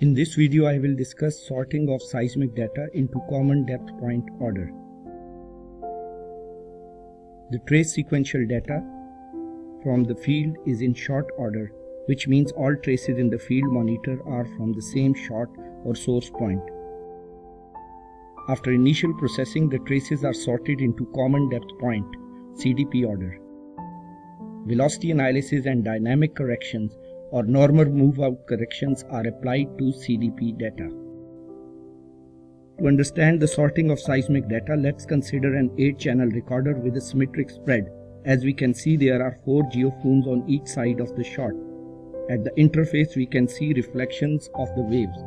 In this video, I will discuss sorting of seismic data into common depth point order. The trace sequential data from the field is in short order, which means all traces in the field monitor are from the same short or source point. After initial processing, the traces are sorted into common depth point (CDP) order. Velocity analysis and dynamic corrections or normal move-out corrections are applied to CDP data. To understand the sorting of seismic data, let's consider an 8-channel recorder with a symmetric spread. As we can see, there are 4 geophones on each side of the shot. At the interface, we can see reflections of the waves.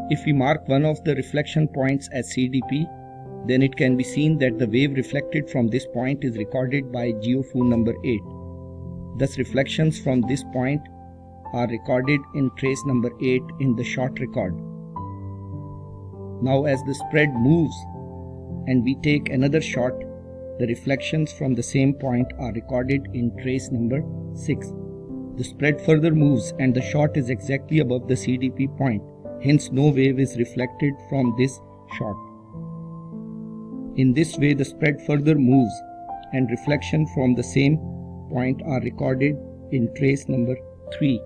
If we mark one of the reflection points as CDP, then it can be seen that the wave reflected from this point is recorded by geophone number 8. Thus, reflections from this point are recorded in trace number 8 in the shot record. Now, as the spread moves and we take another shot, the reflections from the same point are recorded in trace number 6. The spread further moves and the shot is exactly above the CDP point. Hence, no wave is reflected from this shot. In this way, the spread further moves and reflection from the same point are recorded in trace number 3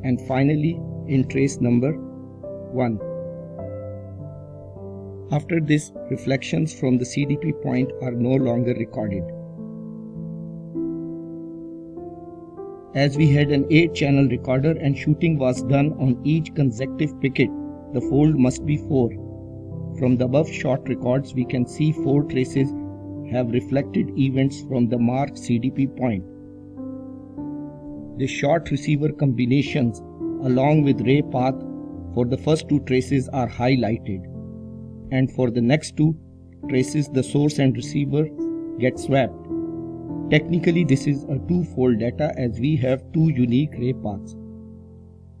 and finally in trace number 1. After this, reflections from the CDP point are no longer recorded. As we had an 8-channel recorder and shooting was done on each consecutive picket, the fold must be 4. From the above shot records, we can see 4 traces have reflected events from the marked CDP point. The short receiver combinations along with ray path for the first 2 traces are highlighted, and for the next 2 traces the source and receiver get swapped. Technically, this is a 2-fold data as we have 2 unique ray paths.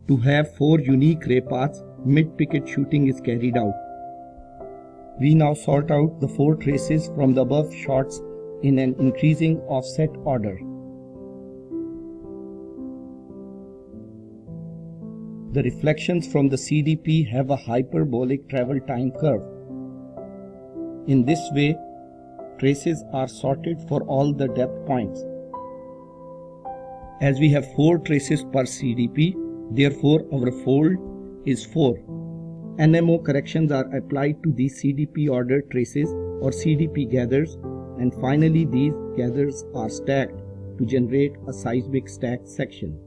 To have 4 unique ray paths, mid-picket shooting is carried out. We now sort out the 4 traces from the above shots in an increasing offset order. The reflections from the CDP have a hyperbolic travel time curve. In this way, traces are sorted for all the depth points. As we have 4 traces per CDP, therefore our fold is 4. NMO corrections are applied to these CDP order traces or CDP gathers, and finally these gathers are stacked to generate a seismic stack section.